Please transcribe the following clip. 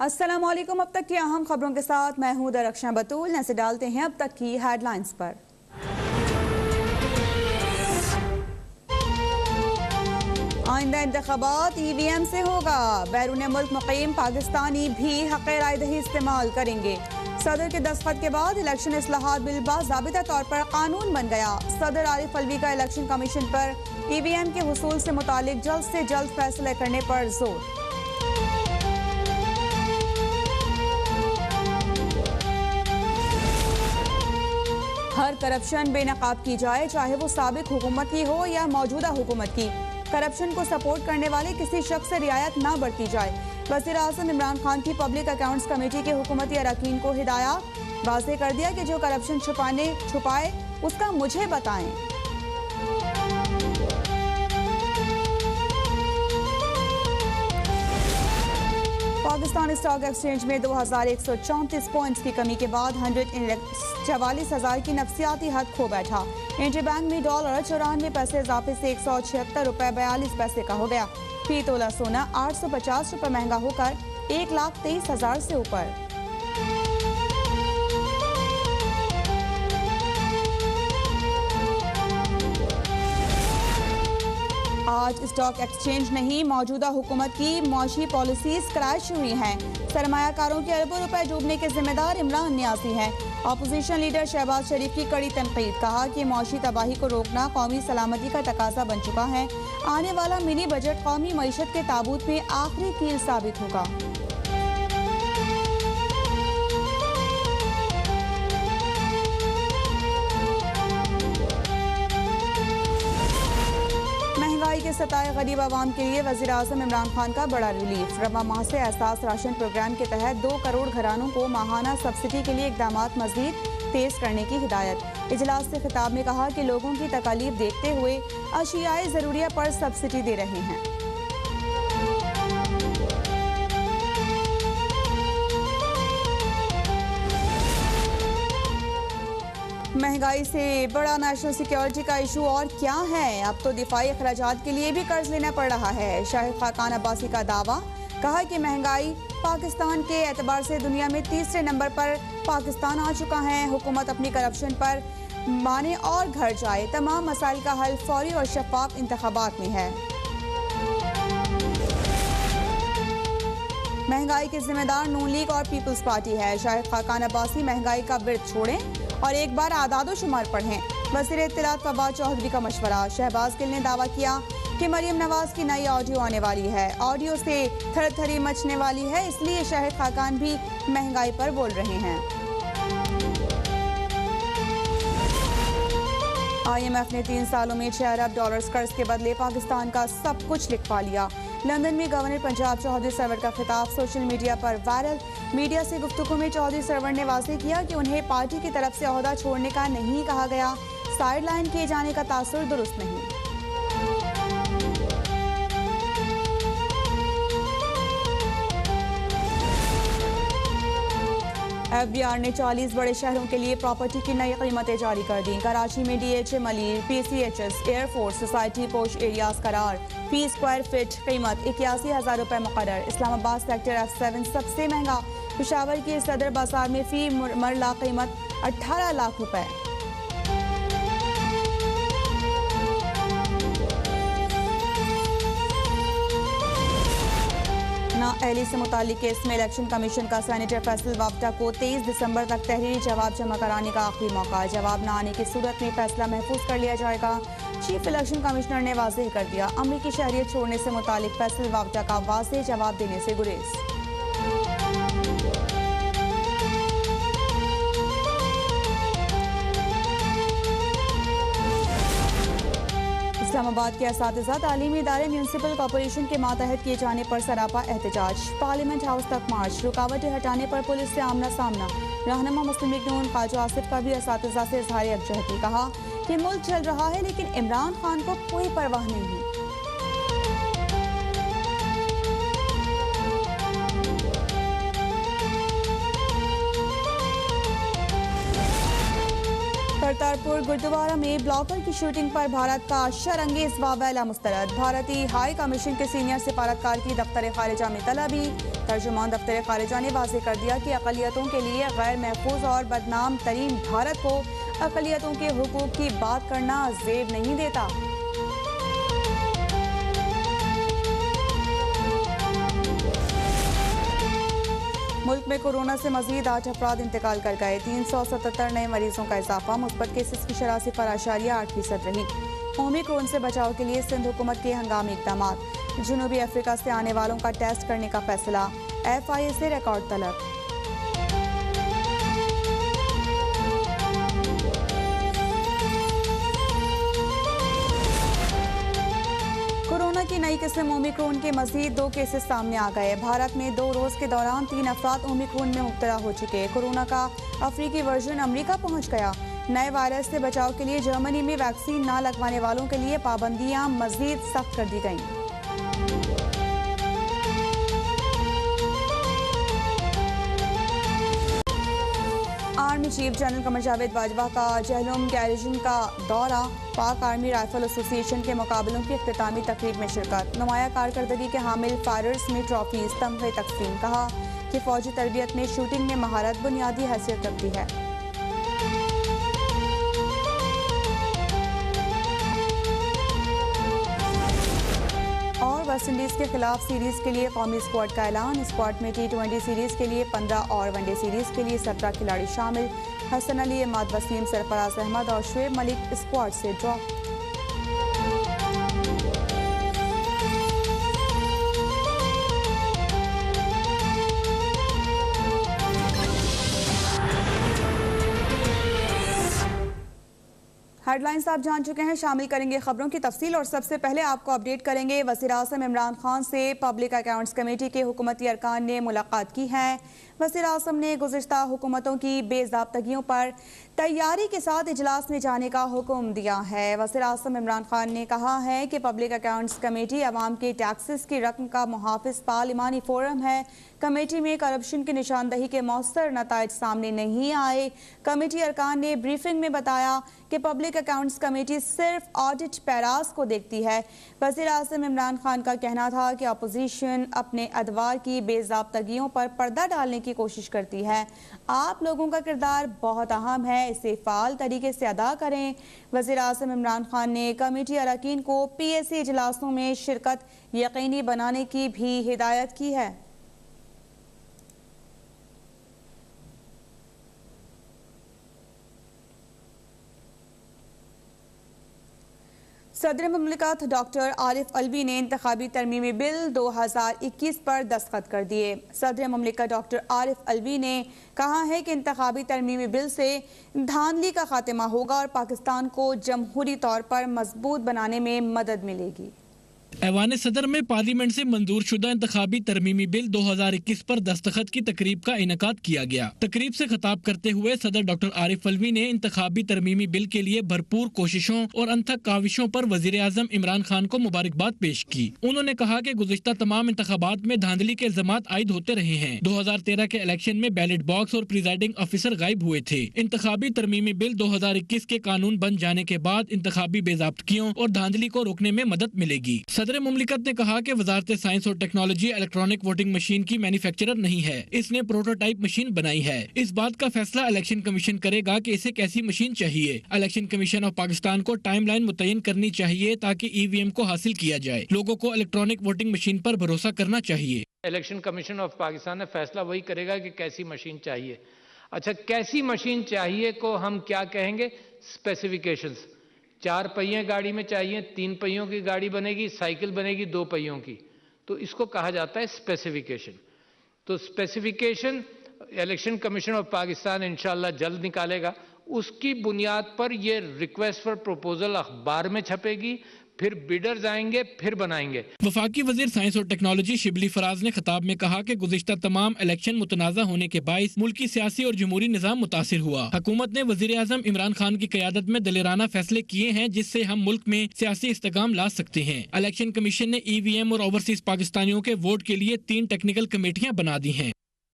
अस्सलामुअलैकुम। अब तक की अहम खबरों के साथ मैं हूं दरख्शां बतूल। नजर डालते हैं अब तक की हेडलाइंस पर। आइंदा इंतखाबात EVM से होगा। बैरून मुल्क मुकीम पाकिस्तानी भी हक़ राय दही इस्तेमाल करेंगे। सदर के दस्तखत के बाद इलेक्शन इस्लाहात बिल बाज़ाबिता तौर पर कानून बन गया। सदर आरिफ अलवी का इलेक्शन कमीशन पर EVM के हुसूल से मुतालिक जल्द से जल्द फैसले करने पर जोर। हर करप्शन बेनकाब की जाए, चाहे वो साबिक हुकूमत की हो या मौजूदा हुकूमत की। करप्शन को सपोर्ट करने वाले किसी शख्स से रियायत ना बरती जाए। वज़ीर आज़म इमरान खान की पब्लिक अकाउंट्स कमेटी के हुकूमती अरकान को हिदायत। वाज़ेह कर दिया कि जो करप्शन छुपाए उसका मुझे बताएं। पाकिस्तान स्टॉक एक्सचेंज में 2134 पॉइंट्स की कमी के बाद 144,000 की नफसियाती हद खो बैठा। इंडियन बैंक में डॉलर 94 पैसे इजाफे से 176 रुपए 42 पैसे का हो गया। फी तोला सोना 850 रुपए महंगा होकर 1,23,000 से ऊपर। आज स्टॉक एक्सचेंज नहीं, मौजूदा हुकूमत की मौशी पॉलिसीज क्रैश हुई हैं। सरमायाकारों के अरबों रुपए डूबने के जिम्मेदार इमरान नियाज़ी हैं। अपोजिशन लीडर शहबाज शरीफ की कड़ी तनकीद। कहा कि मौशी तबाही को रोकना कौमी सलामती का तकाजा बन चुका है। आने वाला मिनी बजट कौमी मईशत के ताबूत में आखिरी कील साबित होगा। महंगाई के सताए गरीब आवाम के लिए वज़ीर आज़म इमरान खान का बड़ा रिलीफ। रवा माह से एहसास राशन प्रोग्राम के तहत 2 करोड़ घरानों को माहाना सब्सिडी के लिए इकदामात मज़ीद तेज करने की हिदायत। इजलास से खिताब में कहा कि लोगों की तकालीफ देखते हुए अशियाए ज़रूरिया पर सब्सिडी दे रहे हैं। महंगाई से बड़ा नेशनल सिक्योरिटी का इशू और क्या है। अब तो दिफाई अखराजात के लिए भी कर्ज लेना पड़ रहा है। शाहिद खाकान अब्बासी का दावा। कहा कि महंगाई पाकिस्तान के एतबार से दुनिया में तीसरे नंबर पर पाकिस्तान आ चुका है। हुकूमत अपनी करप्शन पर माने और घर जाए। तमाम मसाइल का हल फौरी और शफाफ इंतखाबात में है। महंगाई के जिम्मेदार नून लीग और पीपल्स पार्टी है। शाहिद खाकान अब्बासी महंगाई का विर्द छोड़ें और एक बार आदादो शुमार पढ़ें। वज़ीर इत्तलात फवाद चौधरी का मशवरा। शहबाज गिल ने दावा किया कि मरियम नवाज की नई ऑडियो आने वाली है। ऑडियो से थरथरी मचने वाली है, इसलिए शाहिद खाकान भी महंगाई पर बोल रहे हैं। IMF ने 3 सालों में 6 अरब डॉलर्स कर्ज के बदले पाकिस्तान का सब कुछ लिखवा लिया। लंदन में गवर्नर पंजाब चौधरी सरवर का खिताब सोशल मीडिया पर वायरल। मीडिया से गुफ्तगू में चौधरी सरवर ने वाज़ेह किया कि उन्हें पार्टी की तरफ से ओहदा छोड़ने का नहीं कहा गया। साइड लाइन किए जाने का तासुर दुरुस्त नहीं। FBR ने 40 बड़े शहरों के लिए प्रॉपर्टी की नई कीमतें जारी कर दी। कराची में DHA Malir, PCHS, air force society पोश एरियाज करार। फी स्क्वायर फीट कीमत 81,000 रुपए मुकर्रर। इस्लामाबाद सेक्टर F7 सबसे महंगा। पेशावर के सदर बाजार में फी मरला कीमत 18 लाख रुपए। नाअहली से मुतालिक केस में इलेक्शन कमीशन का सेनेटर फैसल वाफ्टा को 23 दिसंबर तक तहरीरी जवाब जमा कराने का आखिरी मौका। जवाब न आने की सूरत में फैसला महफूज कर लिया जाएगा। चीफ इलेक्शन कमिश्नर ने वाज़ेह कर दिया, अमरीकी शहरियत छोड़ने से मुतालिक फैसल वाफ्टा का वाज़ेह जवाब देने से गुरेज। इस्लामाबाद के असातिज़ा तालीमी इदारे म्यूनसिपल कॉरपोरेशन के मातहत किए जाने पर सरापा एहतजाज। पार्लियामेंट हाउस तक मार्च। रुकावटें हटाने पर पुलिस से आमना सामना। रहनुमा मुस्लिम लीग नून ख्वाजा आसिफ का भी असातिज़ा से इज़हार यकजहती। कहा कि मुल्क चल रहा है लेकिन इमरान खान को कोई परवाह नहीं। करतारपुर गुरुद्वारा में ब्लॉगर की शूटिंग पर भारत का शरंगेज वावैला मुस्तरद। भारतीय हाई कमीशन के सीनियर सिफारतकार की दफ्तर खारिजा में तलबी। तर्जुमान दफ्तर खारिजा ने वाज़ेह कर दिया कि अक़लियतों के लिए गैर महफूज और बदनाम तरीन भारत को अक़लियतों के हुकूक की बात करना ज़ेब नहीं देता। मुल्क में कोरोना से मजीद 8 अफराद इंतकाल कर गए। 377 नए मरीजों का इजाफा। मुस्बत केसेस की शरह 0.8% रही। ओमिक्रॉन से बचाव के लिए सिंध हुकूमत के हंगामी इक़दाम। जनूबी अफ्रीका से आने वालों का टेस्ट करने का फैसला। FIA से रिकॉर्ड तलब। कोरोना की नई किस्म ओमिक्रॉन के मजीद 2 केसेस सामने आ गए। भारत में 2 रोज के दौरान 3 अफराद ओमिक्रॉन में मुब्तला हो चुके। कोरोना का अफ्रीकी वर्जन अमेरिका पहुंच गया। नए वायरस से बचाव के लिए जर्मनी में वैक्सीन न लगवाने वालों के लिए पाबंदियां मजीद सख्त कर दी गईं। Army chief general Qamar Javed Bajwa का जहलुम गैरिजन का दौरा। पाक आर्मी राइफल एसोसिएशन के मुकाबलों की इख्तितामी तकरीब में शिरकत। नुमाया कारकर्दगी के हामिल फायरर्स में ट्रॉफीज तमगे तकसीम। कहा कि फौजी तरबियत में शूटिंग में महारत बुनियादी हैसियत रखती है। और वेस्ट इंडीज के खिलाफ सीरीज के लिए कौमी स्क्वाड का ऐलान। स्क्वाड में T20 सीरीज के लिए 15 और वनडे सीरीज के लिए 17 खिलाड़ी शामिल। हसन अली, इमाद वसीम, सरफराज अहमद और शुएब मलिक स्क्वाड से ड्रॉप। हेडलाइंस आप जान चुके हैं, शामिल करेंगे खबरों की तफसील और सबसे पहले आपको अपडेट करेंगे। वज़ीर-ए-आज़म इमरान खान से पब्लिक अकाउंट्स कमेटी के हुकूमती अरकान ने मुलाकात की है। वज़ीर-ए-आज़म ने गुज़िश्ता हुकूमतों की बेज़ाब्तगियों पर तैयारी के साथ इजलास में जाने का हुक्म दिया है। वज़ीर-ए-आज़म इमरान खान ने कहा है कि पब्लिक अकाउंट्स कमेटी अवाम के टैक्सेस की रकम का मुहाफ़िज़ पार्लिमानी फोरम है। कमेटी में करप्शन की निशानदही के मौसर नताइज सामने नहीं आए। कमेटी अरकान ने ब्रीफिंग में बताया कि पब्लिक अकाउंट्स कमेटी सिर्फ ऑडिट पैराज को देखती है। वज़ीर-ए-आज़म इमरान खान का कहना था कि अपोजिशन अपने अदवार की बेज़ाब्तगियों पर पर्दा डालने की कोशिश करती है। आप लोगों का किरदार बहुत अहम है, इसे फ़ाल तरीके से अदा करें। वज़ीर-ए-आज़म इमरान खान ने कमेटी अरकान को PAC इजलासों में शिरकत यकीनी बनाने की भी हिदायत की है। सदर मुमलिकत डॉक्टर आरिफ अलवी ने इंतखाबी तरमीमी बिल 2021 पर दस्तखत कर दिए। सदर मुमलिकत डॉक्टर आरिफ अलवी ने कहा है कि इंतखाबी तरमीमी बिल से धांधली का खात्मा होगा और पाकिस्तान को जमहूरी तौर पर मजबूत बनाने में मदद मिलेगी। ऐवान सदर में पार्लियामेंट से मंजूर शुदा इंतखाबी तरमीमी बिल 2021 पर दस्तखत की तकरीब का इनेकाद किया गया। तकरीब से खिताब करते हुए सदर डॉक्टर आरिफ अलवी ने इंतखाबी तरमीमी बिल के लिए भरपूर कोशिशों और अनथक काविशों पर वजीर आजम इमरान खान को मुबारकबाद पेश की। उन्होंने कहा कि गुज़िश्ता तमाम इंतखाबात में धांधली के इल्जामात आयद होते रहे हैं। 2013 के इलेक्शन में बैलेट बॉक्स और प्रिजाइडिंग ऑफिसर गायब हुए थे। इंतखाबी तरमीमी बिल 2021 के कानून बन जाने के बाद इंतखाबी बेज़ाब्तगियों और धांधली को रोकने में मदद मिलेगी। सदर मुमलिकत ने कहा कि वजारत साइंस और टेक्नोलॉजी इलेक्ट्रॉनिक वोटिंग मशीन की मैन्युफैक्चरर नहीं है, इसने प्रोटोटाइप मशीन बनाई है। इस बात का फैसला इलेक्शन कमीशन करेगा कि इसे कैसी मशीन चाहिए। इलेक्शन कमीशन ऑफ पाकिस्तान को टाइमलाइन मुतय्यन करनी चाहिए ताकि EVM को हासिल किया जाए। लोगों को इलेक्ट्रॉनिक वोटिंग मशीन पर भरोसा करना चाहिए। इलेक्शन कमीशन ऑफ पाकिस्तान ने फैसला वही करेगा कि कैसी मशीन चाहिए। अच्छा, कैसी मशीन चाहिए को हम क्या कहेंगे? स्पेसिफिकेशंस। 4 पहिए गाड़ी में चाहिए, 3 पहियों की गाड़ी बनेगी, साइकिल बनेगी 2 पहियों की, तो इसको कहा जाता है स्पेसिफिकेशन। तो specification election commission of Pakistan इंशाल्लाह जल्द निकालेगा। उसकी बुनियाद पर ये रिक्वेस्ट फॉर प्रपोजल अखबार में छपेगी, फिर बिडर्स आएंगे, फिर बनाएंगे। वफाकी वजीर साइंस और टेक्नोलॉजी शिबली फराज ने खिताब में कहा कि गुज़िश्ता तमाम इलेक्शन मुतनाज़ा होने के बाइस मुल्की सियासी और जमहूरी निज़ाम मुतासिर हुआ। हुकूमत ने वजीर आज़म इमरान खान की क़यादत में दलेराना फैसले किए हैं जिससे हम मुल्क में सियासी इस्तेकाम ला सकते हैं। इलेक्शन कमीशन ने EVM और ओवरसीज पाकिस्तानियों के वोट के लिए 3 टेक्निकल कमेटियाँ बना दी हैं।